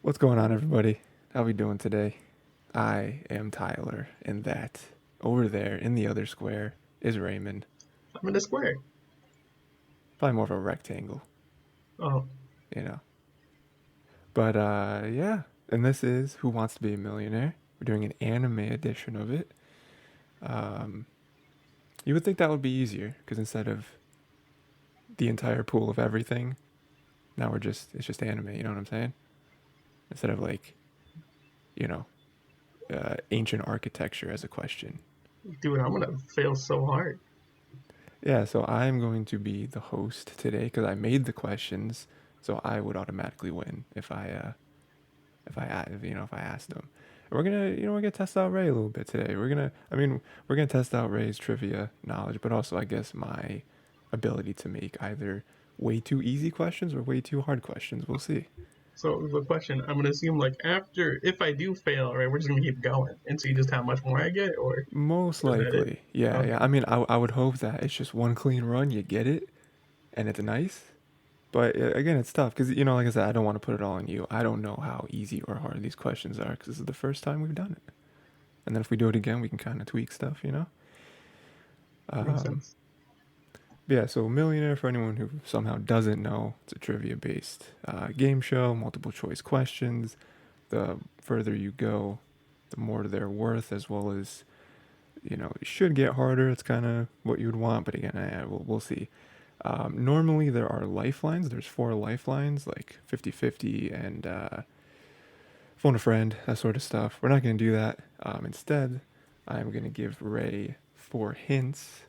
What's going on, everybody? How we doing today? I am Tyler, and that over there in the other square is Rayman. I'm in a square. Probably more of a rectangle, Oh, you know. But yeah. And this is Who Wants to Be a Millionaire. We're doing an anime edition of it. Um, you would think that would be easier because instead of the entire pool of everything, now it's just anime. You know what I'm saying? Instead of like you know ancient architecture as a question. dude, I'm gonna fail so hard. Yeah, so I'm going to be the host today because I made the questions, so I would automatically win if I asked them. We're gonna test out Ray a little bit today. We're gonna test out Ray's trivia knowledge, but also I guess my ability to make either way too easy questions or way too hard questions. We'll see. So the question, I'm gonna assume like after, if I do fail, right, we're just gonna keep going and see just how much more I get, or Most is that it? likely, yeah, yeah. Okay. I would hope that it's just one clean run, you get it, and it's nice. But again, it's tough because like I said, I don't want to put it all on you. I don't know how easy or hard these questions are because this is the first time we've done it. And then if we do it again, we can kind of tweak stuff. Makes Um, sense. yeah. So Millionaire, for anyone who somehow doesn't know, it's a trivia-based game show, multiple choice questions. The further you go, the more they're worth, as well as it should get harder. It's kind of what you would want, but again, we'll see. Normally, there are lifelines. There's four lifelines, like 50-50 and phone a friend, that sort of stuff. We're not going to do that. Instead, I'm going to give Ray four hints.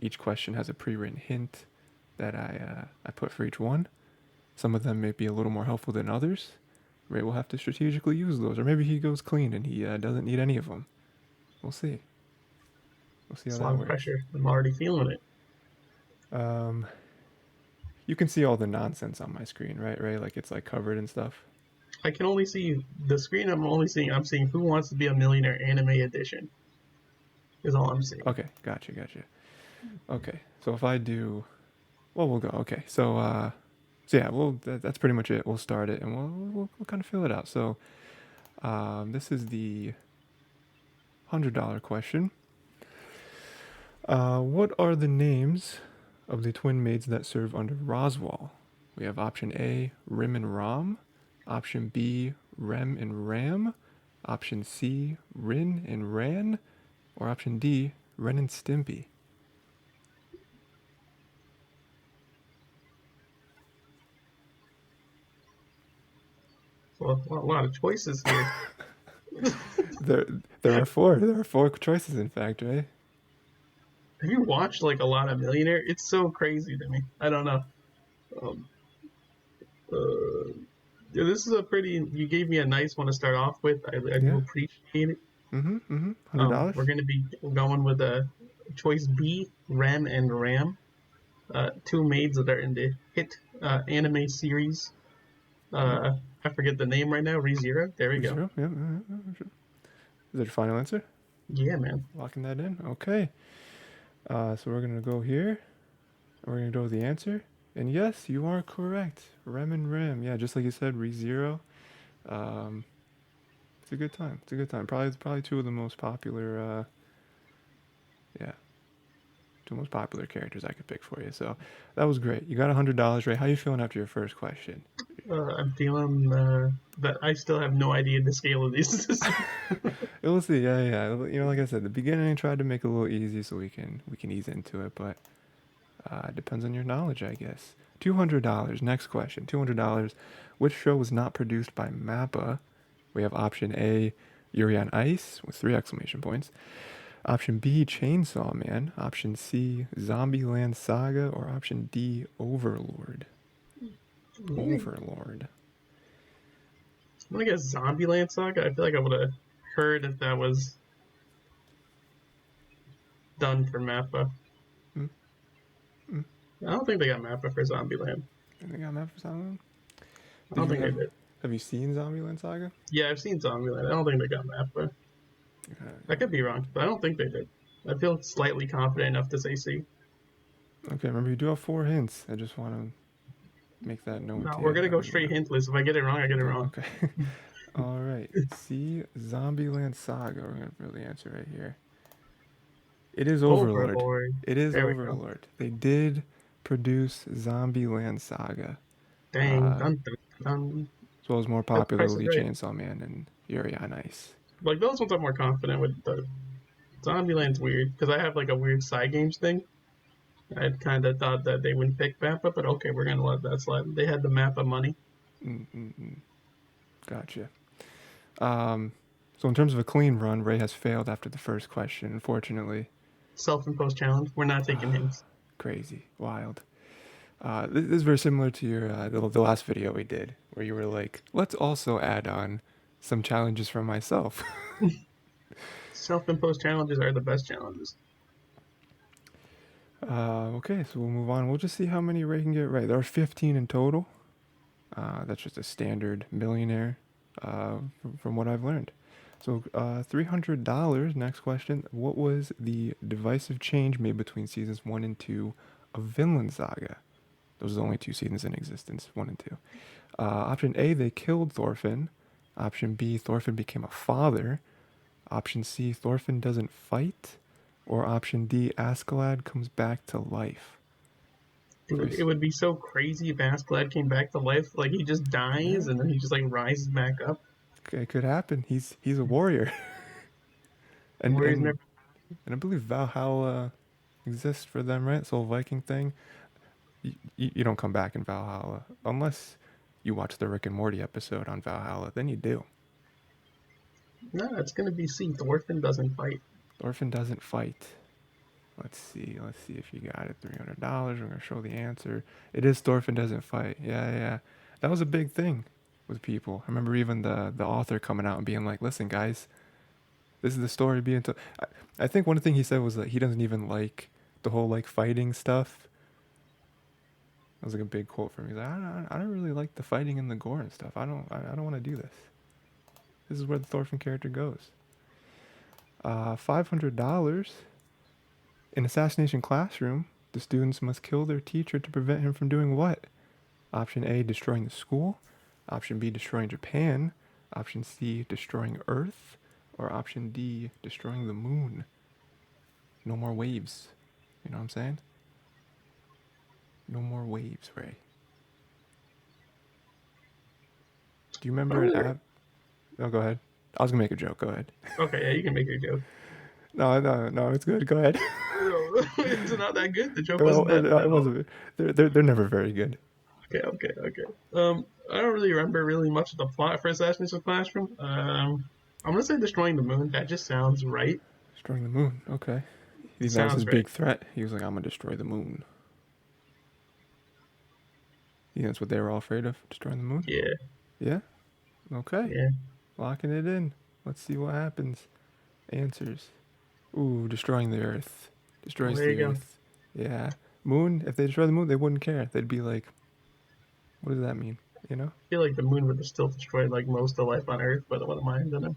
Each question has a pre-written hint that I put for each one. Some of them may be a little more helpful than others. Ray will have to strategically use those, or maybe he goes clean and he doesn't need any of them. We'll see. We'll see how It's a that lot of works. pressure. I'm already feeling it. Um, you can see all the nonsense on my screen, right? Right, like it's like covered and stuff. I can only see the screen. I'm seeing Who Wants to Be a Millionaire anime edition is all I'm seeing. Okay, gotcha. Okay, so if I do, well, we'll go. Okay, so yeah, that's pretty much it. We'll start it and we'll kind of fill it out. So, this is the $100 question. What are the names of the twin maids that serve under Roswell? We have option A, Rim and Rom, option B, Rem and Ram, option C, Rin and Ran, or option D, Ren and Stimpy. So a lot of choices here. There, there are four. There are four choices, in fact, right? Have you watched like a lot of Millionaire? It's so crazy to me. I don't know. Um, uh, Yeah, this is a pretty. You gave me a nice one to start off with. I do Yeah. appreciate it. $100. We're going to be going with a choice B, Rem and Ram, two maids that are in the hit anime series. Yep. I forget the name right now. ReZero. There we go. Zero. Yep. Sure. Is that your final answer? Yeah, man. Locking that in. Okay. So we're gonna go here. We're gonna go with the answer. And yes, you are correct. Rem and Rem. Yeah, just like you said, Re Zero. Um, it's a good time. It's a good time. Probably two of the most popular. Yeah, two most popular characters I could pick for you. So that was great. You got $100, Ray. How you feeling after your first question? I'm feeling that I still have no idea the scale of these. We'll see. Yeah. Like I said, the beginning I tried to make it a little easy so we can ease into it, but it depends on your knowledge, I guess. $200. Next question. $200. Which show was not produced by Mappa? We have option A, Yuri on Ice with three exclamation points. Option B, Chainsaw Man. Option C, Zombieland Saga. Or option D, Overlord. I'm Overlord. gonna guess Zombieland Saga. I feel like I would have heard if that was done for Mappa. Mm, mm. I don't think they got Mappa for Zombieland. I think I'm after Zombieland. I Did don't you think they did. have you seen Zombieland Saga? Yeah, I've seen Zombieland. I don't think they got Mappa. I could be wrong, but I don't think they did. I feel slightly confident enough to say C. Okay, remember you do have four hints. I just want to make that known No, to we're gonna go straight everyone. hintless. If I get it wrong, I get it Oh, wrong. okay. All right. See, Zombieland Saga. We're gonna put the answer right here. It is Overlord. Overlord. It is There we go. Overlord. They did produce Zombieland Saga, Dang. uh, Dun, dun, dun. as well as more The Price is popularly Right. Chainsaw Man and Yuri on Ice. Like those ones I'm more confident with. The Zombieland's weird because I have like a weird side games thing. I kind of thought that they wouldn't pick Mappa, but okay, we're gonna let that slide. They had the Mappa money. Mm-mm-mm. Gotcha. Um, so in terms of a clean run, Ray has failed after the first question. Unfortunately, Self-imposed challenge. We're not taking hints. crazy, wild. This is very similar to your the last video we did, where you were like, "Let's also add on some challenges for myself." Self-imposed challenges are the best challenges. Okay, so we'll move on. We'll just see how many Ray can get right. There are 15 in total. That's just a standard millionaire, from what I've learned. So, $300. Next question. What was the divisive change made between seasons 1 and 2 of Vinland Saga? Those are the only two seasons in existence, 1 and 2. Option A, they killed Thorfinn. Option B, Thorfinn became a father. Option C, Thorfinn doesn't fight. Or option D, Askeladd comes back to life. Dude, it First, would be so crazy if Askeladd came back to life. Like he just dies yeah, and then he just like rises back up. it could happen. He's a warrior, and Warriors and never. and I believe Valhalla exists for them, right? So Viking thing. You don't come back in Valhalla unless you watch the Rick and Morty episode on Valhalla. Then you do. No, it's gonna be C. Thorfinn doesn't fight. Thorfinn doesn't fight. Let's see. Let's see if you got it. $300. We're gonna show the answer. It is Thorfinn doesn't fight. Yeah, yeah. That was a big thing with people. I remember even the author coming out and being like, "Listen, guys, this is the story being told." I think one thing he said was that he doesn't even like the whole like fighting stuff. That was like a big quote from him. He's like, I don't really like the fighting and the gore and stuff. I don't want to do this. This is where the Thorfinn character goes. $500. In Assassination Classroom, the students must kill their teacher to prevent him from doing what? Option A, destroying the school. Option B, destroying Japan. Option C, destroying Earth. Or option D, destroying the moon. No more waves. You know what I'm saying? No more waves, Ray. Do you I don't remember an really. app? Oh, go ahead. I was gonna make a joke. Go ahead. Okay, yeah, you can make your joke. No, it's good. Go ahead. It's not that good. The joke Well, wasn't that it that old. wasn't. They're never very good. Okay. I don't really remember really much of the plot for Assassination Classroom. I'm gonna say destroying the moon. That just sounds right. Destroying the moon. Okay. He think that was his Sounds right. big threat. He was like, I'm gonna destroy the moon. You think that's what they were all afraid of? Destroying the moon? Yeah, Yeah? Okay. yeah. Locking it in. Let's see what happens. Answers. Ooh, destroying the earth. Well, Destroys there you the go. earth. Yeah. Moon, if they destroy the moon, they wouldn't care. They'd be like, what does that mean? You know? I feel like the moon would have still destroyed like most of life on Earth, but what am I gonna?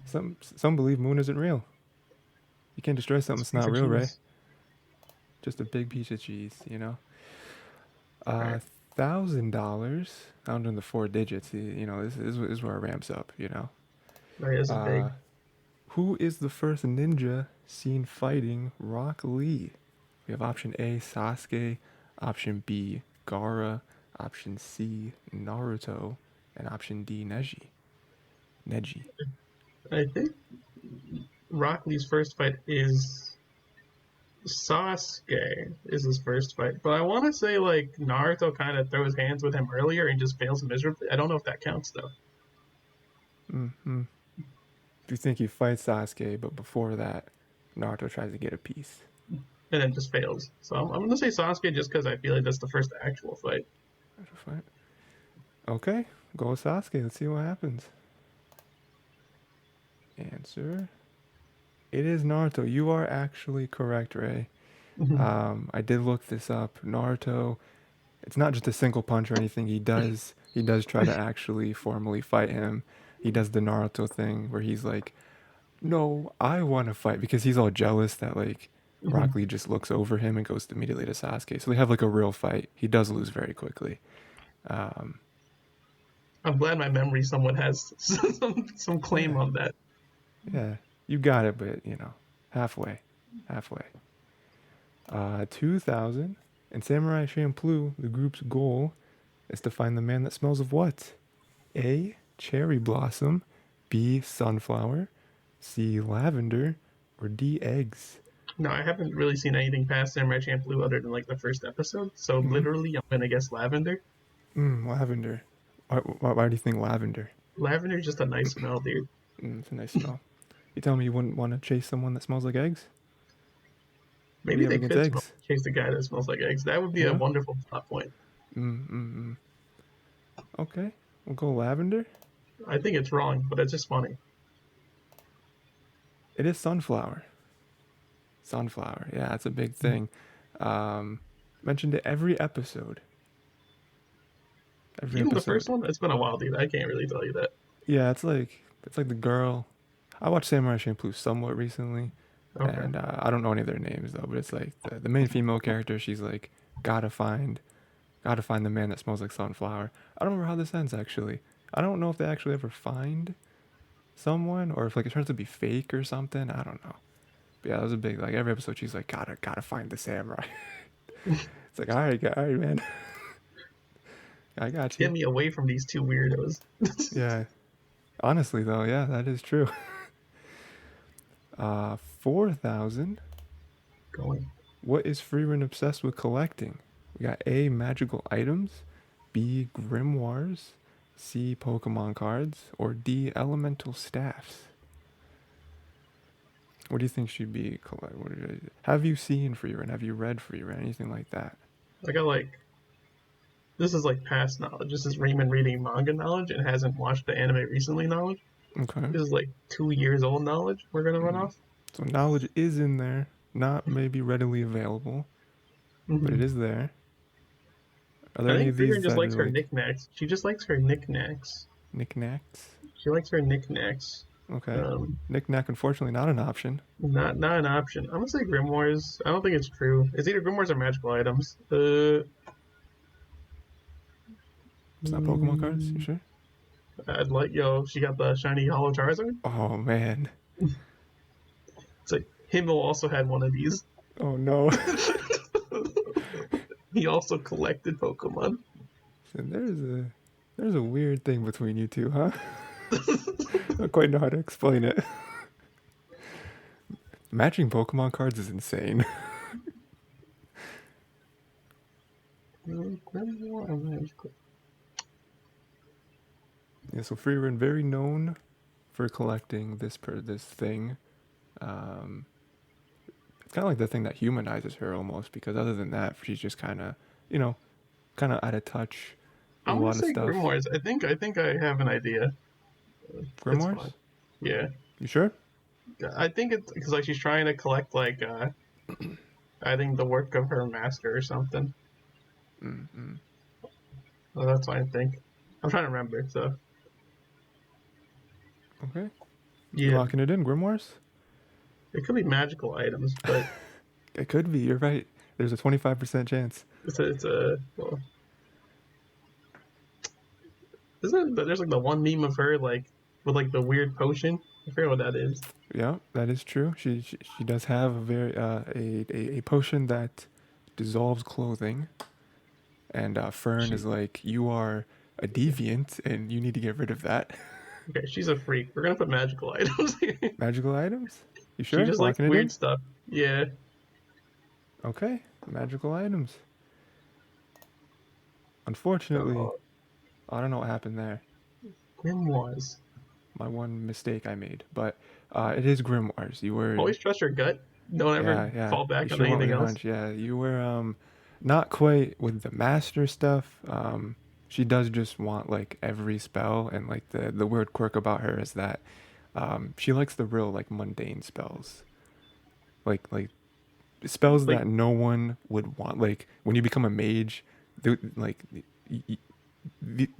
Some believe moon isn't real. You can't destroy something It's a that's piece not of real, Ray. cheese. Just a big piece of cheese, you know? All right, $1,000. Down in the four digits. You know, this is where it ramps up. You know, right. This is big. uh, who is the first ninja seen fighting Rock Lee? We have option A, Sasuke, option B, Gaara, option C, Naruto, and option D, Neji. I think Rock Lee's first fight is Sasuke is his first fight, but I want to say like Naruto kind of throws hands with him earlier and just fails miserably. I don't know if that counts though. Mm-hmm. Do you think he fights Sasuke, but before that, Naruto tries to get a piece? And then just fails. So I'm gonna say Sasuke just because I feel like that's the first actual fight. Naruto fight. Okay, go with Sasuke. Let's see what happens. Answer. It is Naruto. You are actually correct, Ray. I did look this up. Naruto, it's not just a single punch or anything. He does try to actually formally fight him. He does the Naruto thing where he's like, "No, I want to fight," because he's all jealous that like Hmm. Rock Lee just looks over him and goes immediately to Sasuke. So they have like a real fight. He does lose very quickly. Um, I'm glad my memory somewhat has some claim yeah, on that. yeah, you got it, but halfway, halfway. 2000 in Samurai Champloo, the group's goal is to find the man that smells of what? A. Cherry blossom. B. Sunflower. C. Lavender. Or D. Eggs. No, I haven't really seen anything past Samurai Champloo other than like the first episode. So Hmm. literally, I'm gonna guess lavender. Lavender. Why do you think lavender? Lavender's just a nice smell, dude. It's a nice smell. You tell me you wouldn't want to chase someone that smells like eggs? What do Maybe you have they against could smell eggs? chase the guy that smells like eggs. That would be a Yeah? wonderful plot point. Mm, mm, mm. Okay. We'll go lavender. I think it's wrong, but it's just funny. It is sunflower. Sunflower. Yeah, it's a big thing. Um, mentioned it every episode. Every Even the first episode. one, it's been a while, dude. I can't really tell you that. Yeah, it's like the girl. I watched Samurai Champloo somewhat recently, Okay. and I don't know any of their names though. But it's like the main female character. She's like gotta find gotta find the man that smells like sunflower. I don't remember how this ends actually. I don't know if they actually ever find someone or if like it turns to be fake or something. I don't know. But yeah, that was a big like every episode. She's like gotta find the samurai. It's like all right, man. I got you. Get me away from these two weirdos. Yeah. Honestly though, yeah, that is true. 4,000. Going. What is Freeman obsessed with collecting? We got A, magical items, B, grimoires, C, Pokemon cards, or D, elemental staffs. What do you think should be collect? Have you seen Freeman? Have you read Freeman? Anything like that? I got like this is like past knowledge. This is Rayman reading manga knowledge and hasn't watched the anime recently knowledge. Okay. This is like 2 years old knowledge. We're gonna run Mm. off. So knowledge is in there, not maybe readily available, but Hmm. it is there. Are I there any think of Freeman these just that likes are her like knickknacks. She just likes her knickknacks. knickknacks? She likes her knickknacks. Okay. Um, Knickknack, unfortunately, not an option. not an option. I'm gonna say grimoires. I don't think it's true. It's either grimoires or magical items. It's not Pokemon cards. You sure? I'd like yo. She got the shiny hollow Charizard. Oh man. It's like Himmel also had one of these. Oh no. He also collected Pokemon. And there's a weird thing between you two, huh? I don't quite know how to explain it. Matching Pokemon cards is insane. Yeah, so Freeran very known for collecting this thing. Um, it's kind of like the thing that humanizes her almost, because other than that, she's just you know, kind of out of touch with I'm a gonna lot of say stuff. grimoires. I think I have an idea. It's fine. Grimoires? Yeah, You sure? I think it's because like she's trying to collect like I think the work of her master or something. Mm-mm. Well, that's what I think. I'm trying to remember. So Okay. You yeah, locking it in, Grimoires? it could be magical items, but It could be. You're right. There's a 25% chance. it's a well, isn't there's like the one meme of her like with like the weird potion. I forget what that is. Yeah, that is true. She does have a very a potion that dissolves clothing, and Fern She is like, you are a deviant, and you need to get rid of that. okay, she's a freak. We're gonna put magical items. Magical items? You She sure? just likes Locking it weird in? stuff. Yeah. Okay, magical items. Unfortunately, Oh, I don't know what happened there. grimoires. My one mistake I made, but it is grimoires. You were Always trust your gut. Don't ever yeah. fall You back on should have went with anything your else. hunch. Yeah, you were not quite with the master stuff. She does just want like every spell, and like the weird quirk about her is that she likes the real like mundane spells, like spells Like that no one would want. Like when you become a mage, like y- y- th-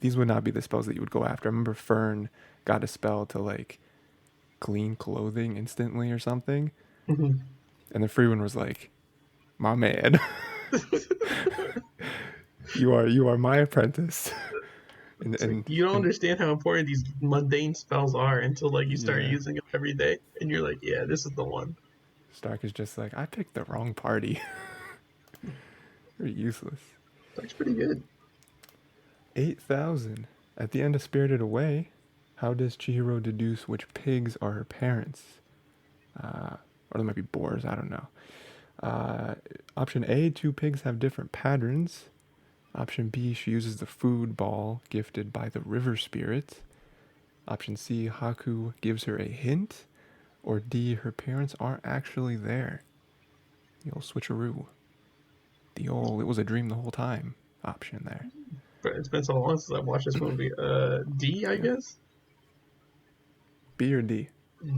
these would not be the spells that you would go after. I remember Fern got a spell to like clean clothing instantly or something. mhm. And then Freeman was like, "My man, you are my apprentice." and It's like and you don't and understand how important these mundane spells are until like you start yeah, using them every day, and you're like, yeah, this is the one. Stark is just like, I picked the wrong party. You're useless. That's pretty good. 8,000. At the end of Spirited Away, how does Chihiro deduce which pigs are her parents? Or they might be boars, I don't know. Uh, Option A, two pigs have different patterns. Option B, she uses the food ball gifted by the river spirit. Option C, Haku gives her a hint. Or D, her parents aren't actually there. The old switcheroo. The old, it was a dream the whole time option there. But it's been so long since I've watched this movie. D, I Yeah. guess. B or D?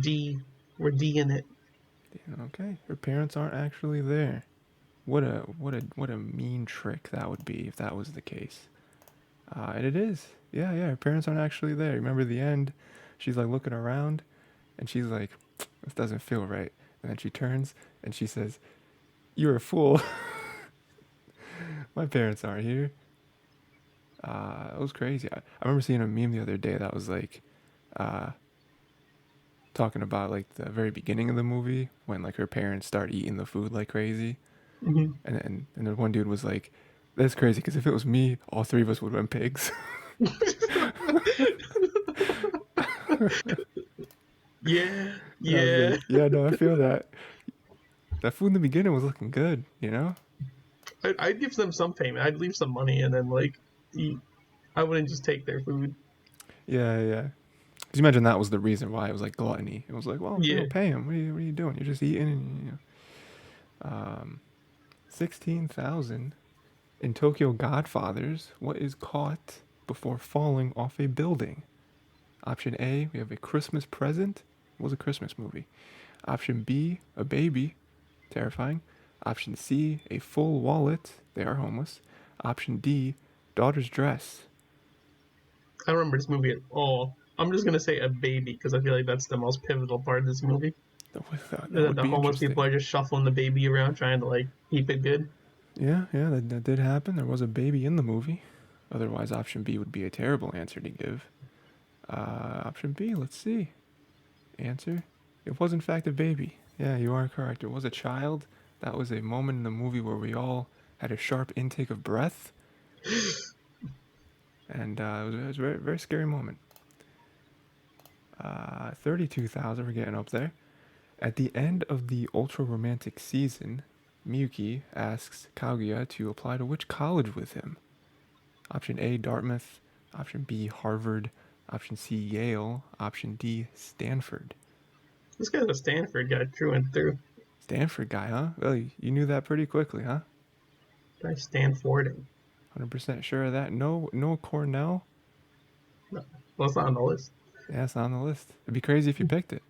D. We're D in it. Okay, her parents aren't actually there. What a mean trick that would be if that was the case. And it is. Yeah, yeah. Her parents aren't actually there. Remember the end? She's like looking around, and she's like, "This doesn't feel right." And then she turns and she says, "You're a fool. My parents aren't here." It was crazy. I remember seeing a meme the other day that was like, uh, talking about like the very beginning of the movie when like her parents start eating the food like crazy, Mm-hmm. and then one dude was like, "That's crazy because if it was me, all three of us would have been pigs." Yeah, And I was yeah. like, "Yeah, no, I feel that. That food in the beginning was looking good, you know." I'd give them some payment. I'd leave some money and then like eat. I wouldn't just take their food. Yeah, yeah. Cause you imagine that was the reason why it was like gluttony. It was like, well, Yeah. pay him. What are you doing? You're just eating, and 16,000 in Tokyo Godfathers. What is caught before falling off a building? Option A, we have a Christmas present. It was a Christmas movie. Option B, a baby. Terrifying. Option C, a full wallet. They are homeless. Option D, daughter's dress. I don't remember this movie at all. I'm just gonna say a baby because I feel like that's the most pivotal part of this movie. That would The be homeless people interesting. are just shuffling the baby around trying to like keep it good. Yeah, yeah, that did happen. There was a baby in the movie. Otherwise, option B would be a terrible answer to give. Option B, let's see. Answer. It was, in fact, a baby. Yeah, you are correct. It was a child. That was a moment in the movie where we all had a sharp intake of breath. And it was a very, very scary moment. 32,000, we're getting up there. At the end of the ultra romantic season, Miyuki asks Kaguya to apply to which college with him? Option A, Dartmouth. Option B, Harvard. Option C, Yale. Option D, Stanford. This guy's a Stanford guy through and through. Stanford guy, huh? Well, you knew that pretty quickly, huh? Guy Stanfording. 100% sure of that. No, no Cornell. No, well, it's not on the list. Yeah, it's not on the list. It'd be crazy if you picked it.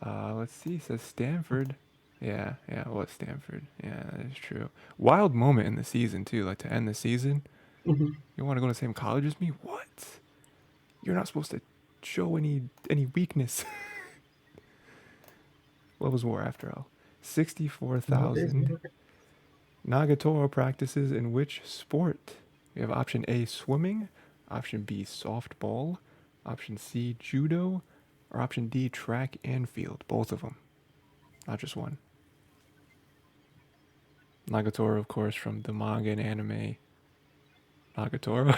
Let's see. It says Stanford. Yeah, yeah, it was Stanford. Yeah, that is true. Wild moment in the season too. Like to end the season, Mm-hmm. you want to go to the same college as me? What? You're not supposed to show any weakness. What was war after all? What is 64,000. it? Nagatoro practices in which sport? We have option A, swimming, option B, softball, option C, judo, or option D, track and field. Both of them, not just one. Nagatoro, of course, from the manga and anime Nagatoro.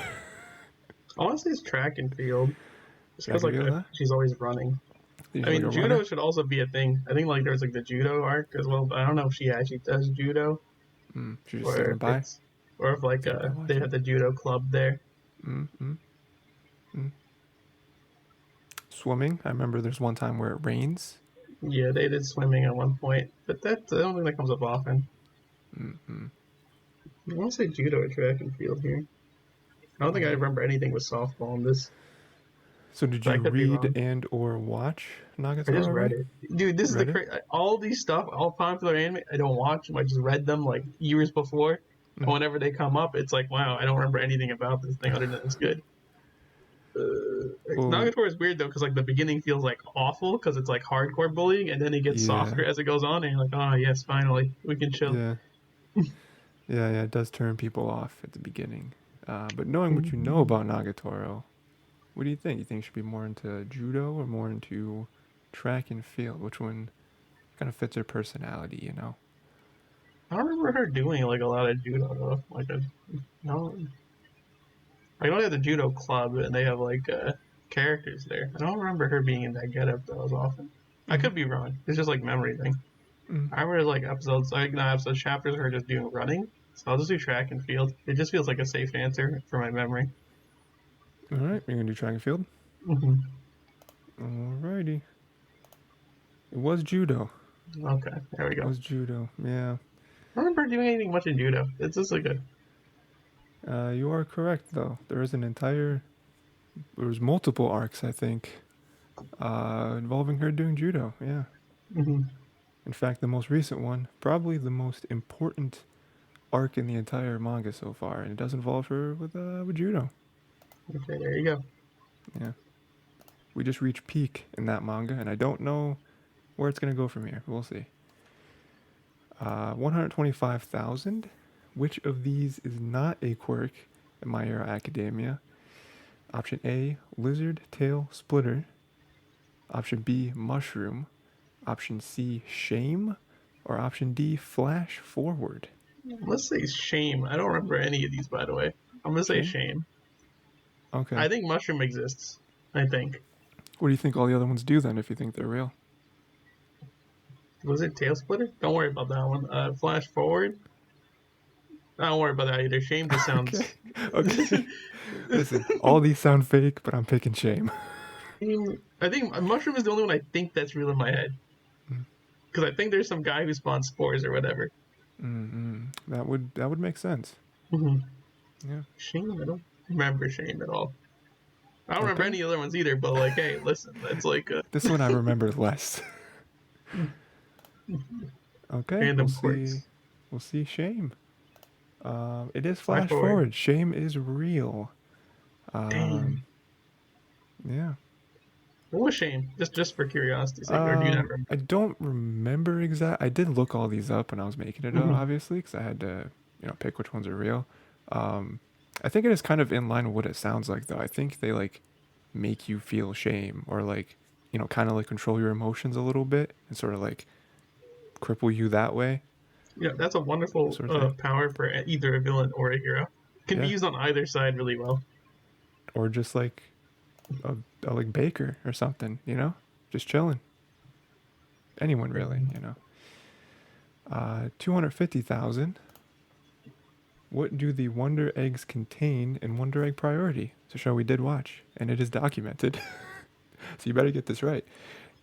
Honestly, it's track and field. Just Track because and like field, huh? she's always running. She's I like a mean, runner. judo should also be a thing. I think like there's like the judo arc as well, but I don't know if she actually does judo She's just or sitting if by, it's or if like sitting by they watching. have the judo club there. Mm, mm, mm. Swimming. I remember there's one time where it rains. Yeah, they did swimming at one point, but that I don't think that comes up often. I want to say judo or track and field here. I don't think I Um, remember anything with softball in this, so did but I you could be read wrong. and or watch I just Nagatoro, read Ray? it, dude. This is the Read it? all these stuff, all popular anime. I don't watch them. I just read them like years before, and Mm. whenever they come up, it's like, wow, I don't remember anything about this thing other than it's good. Well, Nagatora is weird though, because like the beginning feels like awful because it's like hardcore bullying, and then it gets yeah, softer as it goes on, and you're like, oh yes, finally we can chill. yeah, yeah. It does turn people off at the beginning. But knowing what you know Mhm. about Nagatoro, what do you think? You think you should be more into judo or more into track and field? Which one kind of fits her personality? I don't remember her doing like a lot of judo though. No, I know they have the judo club and they have like characters there. I don't remember her being in that getup though as often. I Mm-hmm. could be wrong. It's just like memory thing. Mm. I remember like episodes, like not episodes, chapters of her just doing running. So I'll just do track and field. It just feels like a safe answer for my memory. All right, you're gonna do track and field. Hmm. Alrighty, it was judo. Okay, there we It go. was judo. Yeah, I don't remember doing anything much in judo. It's just like a. you are correct though. There was multiple arcs I think involving her doing judo. Yeah. Hmm. In fact, the most recent one, probably the most important arc in the entire manga so far, and it does involve her with judo. Okay, there you go. Yeah, we just reached peak in that manga, and I don't know where it's gonna go from here. We'll see. 125,000. Which of these is not a quirk in My Hero Academia? Option A, lizard tail splitter. Option B, mushroom. Option C, shame. Or option D, flash forward. Let's say shame. I don't remember any of these, by the way. I'm gonna say Shame? shame. Okay. I think mushroom exists. I think. What do you think all the other ones do then if you think they're real? Was it tail splitter? Don't worry about that one. Flash forward. I don't worry about that either. Shame just Okay. sounds. Okay. Listen, all these sound fake, but I'm picking shame. I think mushroom is the only one I think that's real in my head because I think there's some guy who spawns spores or whatever. Mm-hmm. That would make sense. Mm-hmm. Yeah. Shame. I don't remember shame at all. I don't remember Okay. any other ones either. But like, hey, listen, that's like a This one I remember less. Okay, we'll random see. quirks. We'll see. Shame. It is Flash flash forward. forward. Shame is real. Dang. Um, yeah. What was shame? Just for curiosity's sake, or do you not I remember? don't remember exact. I did look all these up when I was making it, Mm-hmm. obviously, because I had to, pick which ones are real. Um, I think it is kind of in line with what it sounds like, though. I think they like make you feel shame or like, kind of like control your emotions a little bit and sort of like cripple you that way, Yeah, that's a wonderful sort of thing. power for either a villain or a hero. Can be Yeah. used on either side really well. Or just like a like baker or something, just chilling. Anyone really, 250,000. What do the Wonder Eggs contain in Wonder Egg Priority? It's a show we did watch, and it is documented. So you better get this right.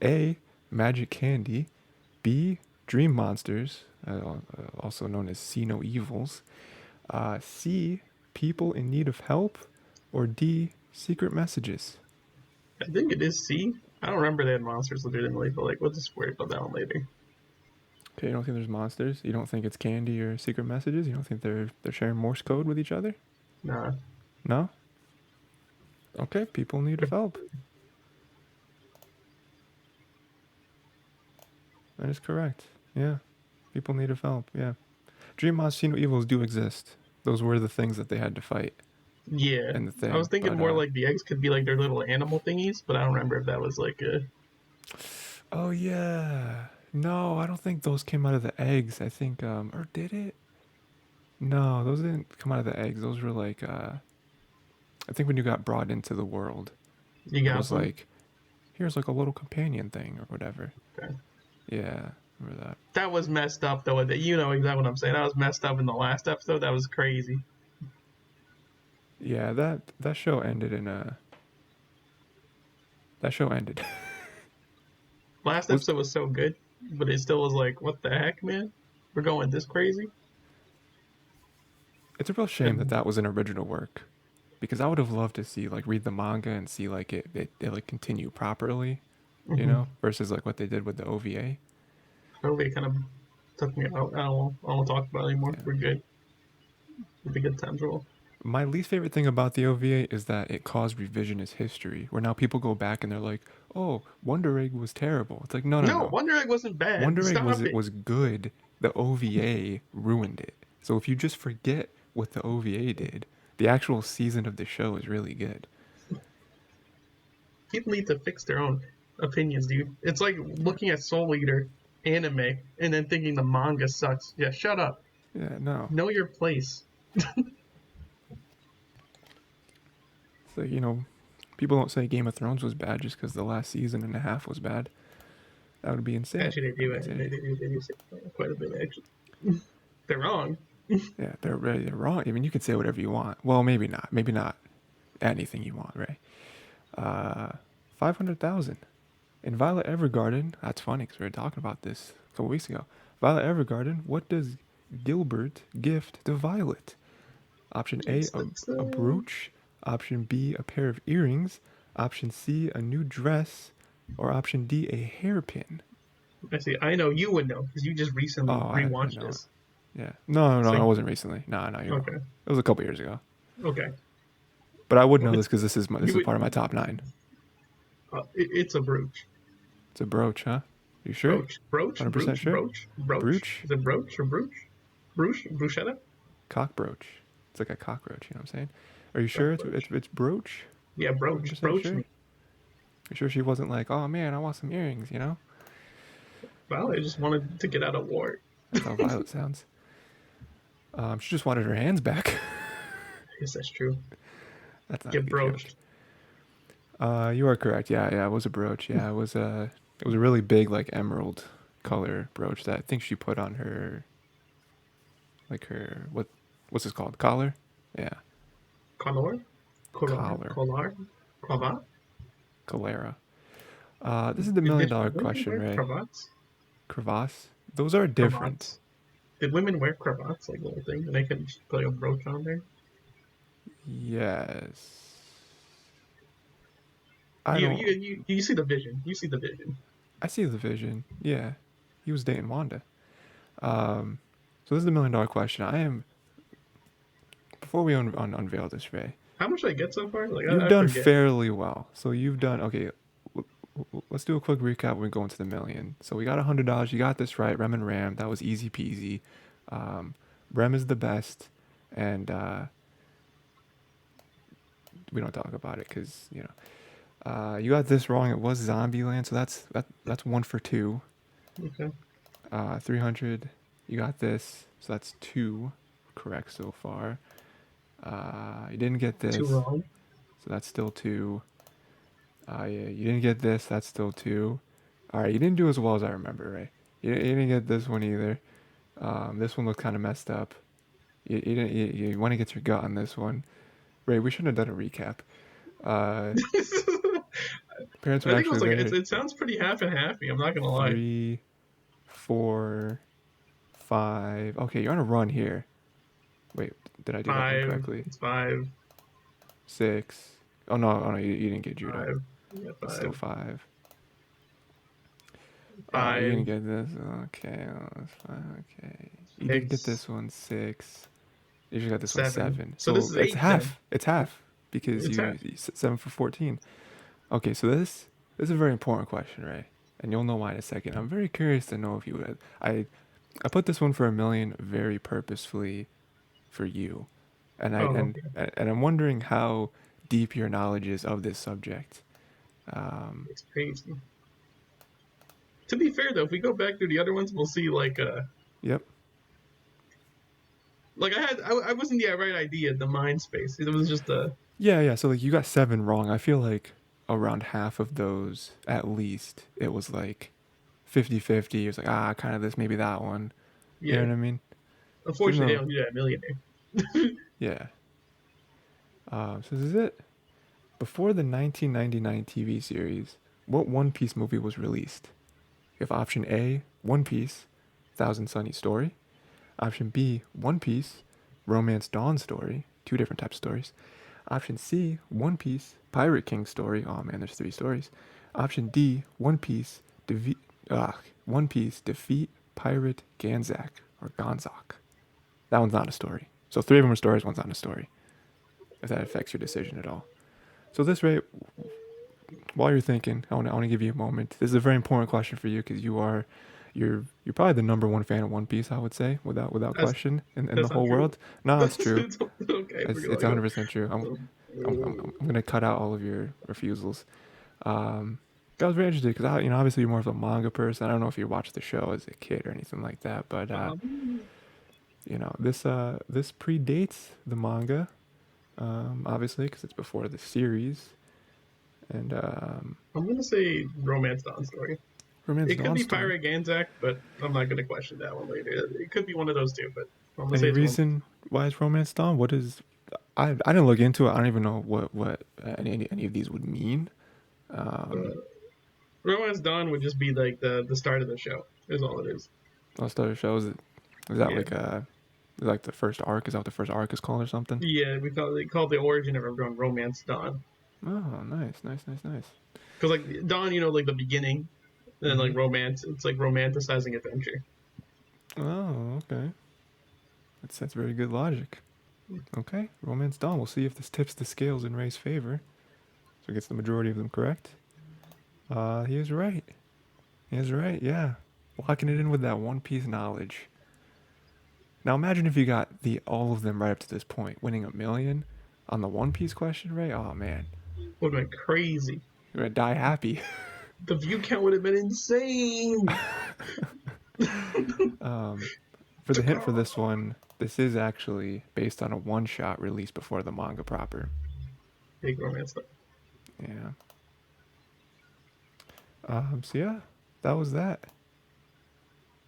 A. Magic candy. B. Dream monsters, also known as See No Evils. C. People in need of help. Or D. Secret messages. I think it is C. I don't remember they had monsters legitimately, but like we'll just worry about that one later. Okay, you don't think there's monsters? You don't think it's candy or secret messages? You don't think they're sharing Morse code with each other? Nah. No? Okay, people in need of help. That is correct. Yeah. People in need of help. Yeah. Dream Monsters Evils do exist. Those were the things that they had to fight Yeah. in the I was thing. thinking But more like the eggs could be like their little animal thingies, but I don't remember if that was like a. oh yeah. No, I don't think those came out of the eggs. I think or did it? No, those didn't come out of the eggs. Those were like I think when you got brought into the world, You it got was them. like here's like a little companion thing or whatever. Okay. Yeah, remember that. That was messed up though. You know exactly what I'm saying. That was messed up in the last episode. That was crazy. Yeah, that show ended in a that show ended. Last was episode was so good, but it still was like, what the heck, man? We're going this crazy. It's a real shame that And that was an original work because I would have loved to see like read the manga and see like it like continue properly, mm-hmm. versus like what they did with the OVA. It kind of took me out. I don't want to talk about it anymore. Yeah. We're good. It'll be good times roll. My least favorite thing about the OVA is that it caused revisionist history, where now people go back and they're like, "Oh, Wonder Egg was terrible." It's like, no, no, No, no. Wonder Egg wasn't bad. Wonder Egg Stop it. was good. The OVA ruined it. So if you just forget what the OVA did, the actual season of the show is really good. People need to fix their own opinions, dude. It's like Yeah, looking at Soul Eater anime and then thinking the manga sucks. Yeah, shut up. yeah, no. Know your place. It's like, people don't say Game of Thrones was bad just because the last season and a half was bad. That would be insane. Actually, they That'd do be it. They insanity. do, they do say quite a bit, actually. They're wrong. Yeah, they're wrong. I mean, you can say whatever you want. Well, maybe not. Maybe not anything you want, right? 500,000. In Violet Evergarden, that's funny because we were talking about this a couple weeks ago. Violet Evergarden, what does Gilbert gift to Violet? Option A, It's the a brooch. Option B, a pair of earrings. Option C, a new dress. Or option D, a hairpin. I see. I know you would know because you just Oh, recently I rewatched know it. this. Yeah. No, It's no, like it wasn't recently. No, no, you're wrong. okay, It was a couple years ago. okay. But I would Well, know this it's because this you is would. part of my top nine. It's a brooch. It's a brooch, huh? You sure? Brooch, 100% sure? brooch. Brooch? Is it brooch or brooch? Bruschetta? Cockroach. It's like a cockroach, you know what I'm saying? Are you sure Cockroach. it's brooch? Yeah, $100% broach sure? me. You sure she wasn't like, oh man, I want some earrings, you know? Well, I just wanted to get out of war. That's how Violet sounds. She just wanted her hands back. I guess that's true. That's not a Get good joke. broached. You are correct. Yeah, yeah, it was a brooch. Yeah, it was a really big like emerald color brooch that I think she put on her like her what's this called? Collar? Yeah, Color? Color? collar. Collar? Cravat? Calera. This is the Did $1 million women question, wear Ray. cravats? Crevasse. Those are different. Cravats? Did women wear cravats, like little thing, and they could just put a brooch on there? Yes. I You, don't. you, you, you see the vision. You see the vision. I see the vision. Yeah, he was dating Wanda. Um, so this is the $1 million question. I am before we unveil this, Ray. How much did I get so far? Like, You've I done forget. fairly well. So you've done okay. Let's do a quick recap when we go into the million. So we got $100. You got this right. Rem and Ram. That was easy peasy. Um, Rem is the best, and we don't talk about it because you got this wrong. It was Zombieland. So that's one for two. Okay. 300. You got this. So that's two correct so far. You didn't get Too this. wrong. So that's still two. Yeah, you didn't get this. That's still two. All right, you didn't do as well as I remember, right? You didn't get this one either. This one looked kind of messed up. You didn't. You want to get your gut on this one, Ray? We shouldn't have done a recap. Uh, Parents I were think it was actually like there. it sounds pretty half and halfy. I'm not gonna lie. 3, 4, 5. Okay, you're on a run here. Wait, did I do that one Five. correctly? It's five. 6. Oh no, you didn't get judo. Five. Yeah, It's still five. 5. You didn't Five. get this. Okay, that's fine. Okay, you didn't get Six. this one. 6. You just got this one. Seven. 7. So this So is it's eight then. half. It's half because It's half. 7 for 14. Okay, so this is a very important question, right? And you'll know why in a second. I'm very curious to know if you would. I put this one for a million very purposefully for you, and I Oh, and okay. and I'm wondering how deep your knowledge is of this subject. It's crazy. To be fair though, if we go back through the other ones, we'll see Yep. like I wasn't the right idea. The mind space. It was just a Yeah, yeah. So like you got 7 wrong. I feel like around half of those at least it was like 50-50. It was like kind of this maybe that one. You know yeah. what I mean? So Unfortunately, they no. don't do that Millionaire. Yeah. So this is it. Before the 1999 TV series, what One Piece movie was released? You have option A, One Piece, Thousand Sunny Story. Option B, One Piece, Romance Dawn Story. Two different types of stories. Option C, One Piece, Pirate King Story. Oh man, there's 3 stories. Option D, One Piece Defeat Pirate Ganzak or Gonzak. That one's not a story. So 3 of them are stories, one's not a story. if that affects your decision at all. So this way, while you're thinking, I want to give you a moment. This is a very important question for you because you're probably the number one fan of One Piece. I would say without That's question in the that's not whole true. world. No, it's That's true. it's, okay. It's 100% true. I'm gonna cut out all of your refusals. Um, I was very interested because obviously you're more of a manga person. I don't know if you watched the show as a kid or anything like that, but um, this predates the manga, obviously because it's before the series, and I'm gonna say Romance Dawn Story. Romance It could Dawn be story. Pirate Ganzak, but I'm not gonna question that one later. It could be one of those two, but I'm gonna say Any it's Romance. reason why it's Romance Dawn? What is? I didn't look into it. I don't even know what any of these would mean. Um, Uh, Romance Dawn would just be like the start of the show. Is all it is. most other shows, is that Yeah, like the first arc? Is that what the first arc is called or something? yeah. We call the origin of everyone Romance Dawn Oh, nice, nice, nice, nice. because like Dawn, like the beginning, and then Mm-hmm. like romance. It's like romanticizing adventure. Oh, okay. That's very good logic. Okay, Romance Dawn. We'll see if this tips the scales in Ray's favor. So he gets the majority of them correct. He is right. He is right. Yeah, locking it in with that One Piece knowledge. Now imagine if you got the all of them right up to this point, winning a million on the One Piece question, Ray. Oh man, Would have been crazy. you're gonna die happy. The view count would have been insane. um, for the hint for this one, this is actually based on a one-shot released before the manga proper. Big romance stuff. Yeah. So yeah, that was that.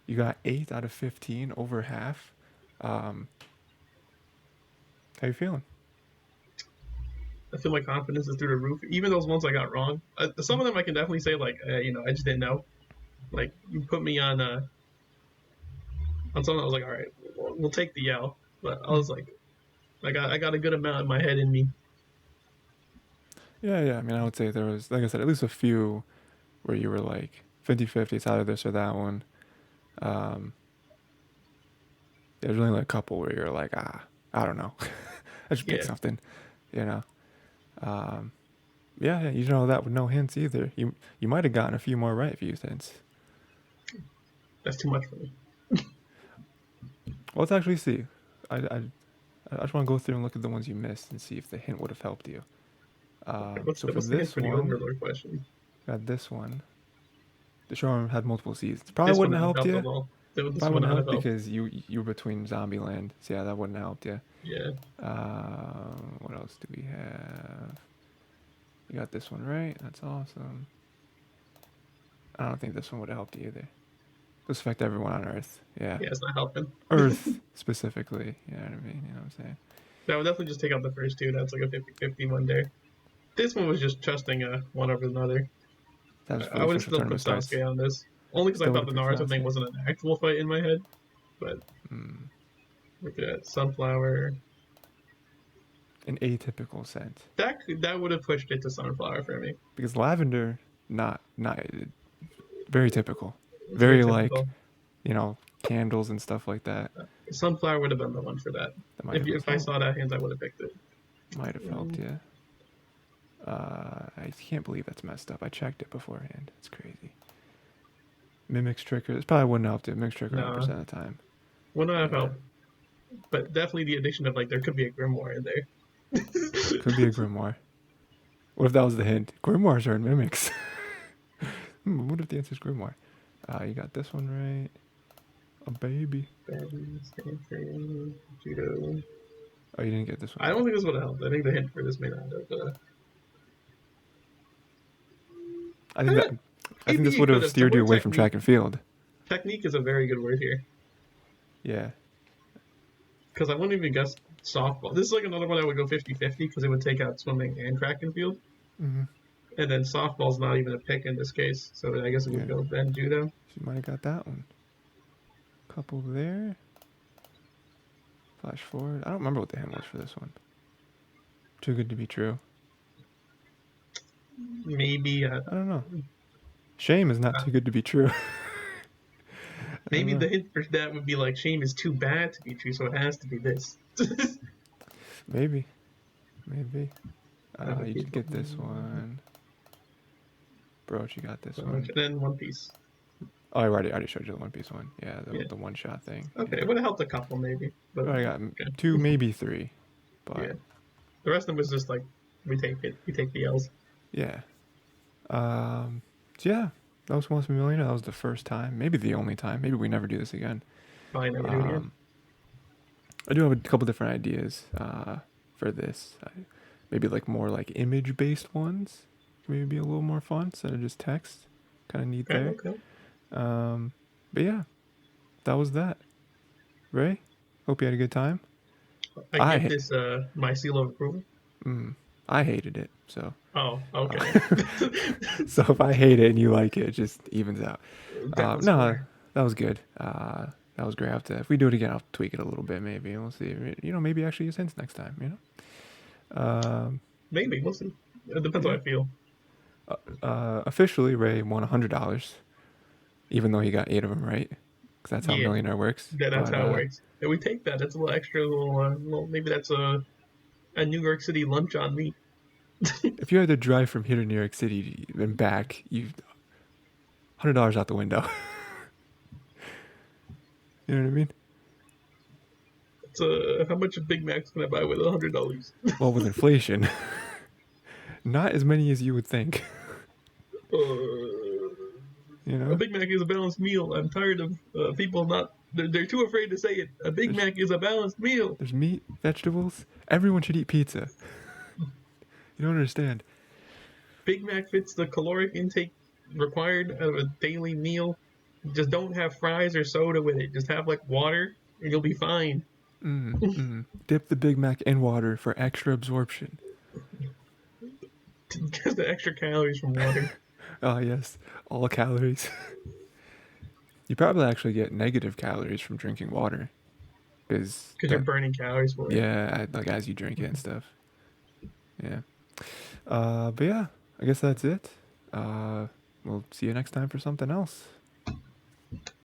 You got 8 out of 15, over half. Um, how you feeling? I feel my confidence is through the roof. Even those ones I got wrong, some of them I can definitely say like, I just didn't know. Like you put me on something, I was like, all right, we'll take the L. But I Mm. was like, I got a good amount in my head in me. Yeah, yeah. I mean, I would say there was, like I said, at least a few where you were like 50-50, it's either this or that one. Um, there's only like a couple where you're like, I don't know. I should pick Yeah, something, you know. Um, yeah, yeah, you know that with no hints either. You might have gotten a few more right if you used hints. that's too much for me. Well, let's actually see. I I just want to go through and look at the ones you missed and see if the hint would have helped you. Okay, So for what's the hint this for the one, Overlord question? got this one. The show had multiple seasons. Probably This one wouldn't have didn't helped help you. at all. This Probably one wouldn't not have have helped helped. because you were between Zombieland. So yeah, that wouldn't have helped you. Yeah, What else do we have? You got this one right. That's awesome. I don't think this one would have helped you either. This affect everyone on Earth. Yeah, yeah, it's not helping. Earth specifically. You know what I mean? You know what I'm saying? That would definitely just take out the first two. That's like a 50-50 one there. This one was just trusting one over another. That was before I the would have official still put tournament starts. Sasuke on this, only because I Still would thought have the picked Naruto thing Sasuke. wasn't an actual fight in my head. But Mm. look at that Sunflower. An atypical scent That would have pushed it to Sunflower for me. because lavender, not very typical. It's very Very like typical. candles and stuff like that. Sunflower would have been the one for that. That might have been If I so saw that hint, I would have picked it. might have helped you. I can't believe that's messed up. I checked it beforehand. It's crazy. Mimics trigger. This probably wouldn't help it. Mimics trigger Nah, 100% of the time. would not have Yeah, helped. But definitely the addition of like there could be a Grimoire in there. could be a grimoire. What if that was the hint? Grimoires are in mimics. What if the answer is grimoire? You got this one right. A baby. Judo. Oh, you didn't get this one I don't right. think this would have helped. I think the hint for this may not have. I think that I think Maybe this it would could have have. The steered you word away from technique. track and field. Technique is a very good word here Yeah. because I wouldn't even guess softball. This is like another one I would go 50-50 because it would take out swimming and track and field. Mm-hmm. And then softball's not even a pick in this case, so I guess it would Yeah. go then judo. She might have got that one. Couple there. Flash forward. I don't remember what the hint was for this one. Too good to be true. Maybe I don't know. Shame is not too good to be true. I don't maybe know. the hint for that would be like shame is too bad to be true, so it has to be this. Maybe. maybe. I have a You did people. get this one. Bro, you got this And one. then One Piece. Oh, I already showed you the One Piece one. Yeah, Yeah. the one shot thing. Okay, Yeah. it would have helped a couple maybe, but I got okay. two, maybe three. But Yeah. The rest of them was just like we take it, we take the L's. yeah. So yeah, that was Once a Millionaire. That was the first time, maybe the only time. Maybe we never do this again. Probably never do it again. Um, I do have a couple different ideas for this. Maybe like more like image based ones. Maybe be a little more fun instead of just text. Kind of neat Okay, there. okay. Um, but yeah, that was that. Ray, hope you had a good time. I give I this my seal of approval. mm, I hated it. So Oh, okay. so if I hate it and you like it, it just evens out. That was No, fair. that was good. That was great. If we do it again, I'll tweak it a little bit. Maybe we'll see. Maybe actually use hints next time. Maybe we'll see. It depends how Yeah. I feel. Officially, Ray won $100, even though he got 8 of them right, because that's how Yeah, Millionaire works. that's But how it works. And we take that. That's a little extra. Little maybe that's a New York City lunch on me. if you had to drive from here to New York City and back, you $100 out the window. You know what I mean? It's how much a Big Mac's can I buy with $100? Well, with inflation, not as many as you would think. You A know, Big Mac is a balanced meal. I'm tired of people not. They're too afraid to say it. A Big there's Mac is a balanced meal. there's meat, vegetables. Everyone should eat pizza. You don't understand. Big Mac fits the caloric intake required of a daily meal. Just don't have fries or soda with it. Just have like water, and you'll be fine. Dip the Big Mac in water for extra absorption. Just the extra calories from water. Oh yes, all calories. You probably actually get negative calories from drinking water, because Because you're burning calories for it. yeah, like as you drink it and stuff. Yeah. But yeah, I guess that's it. Uh, we'll see you next time for something else.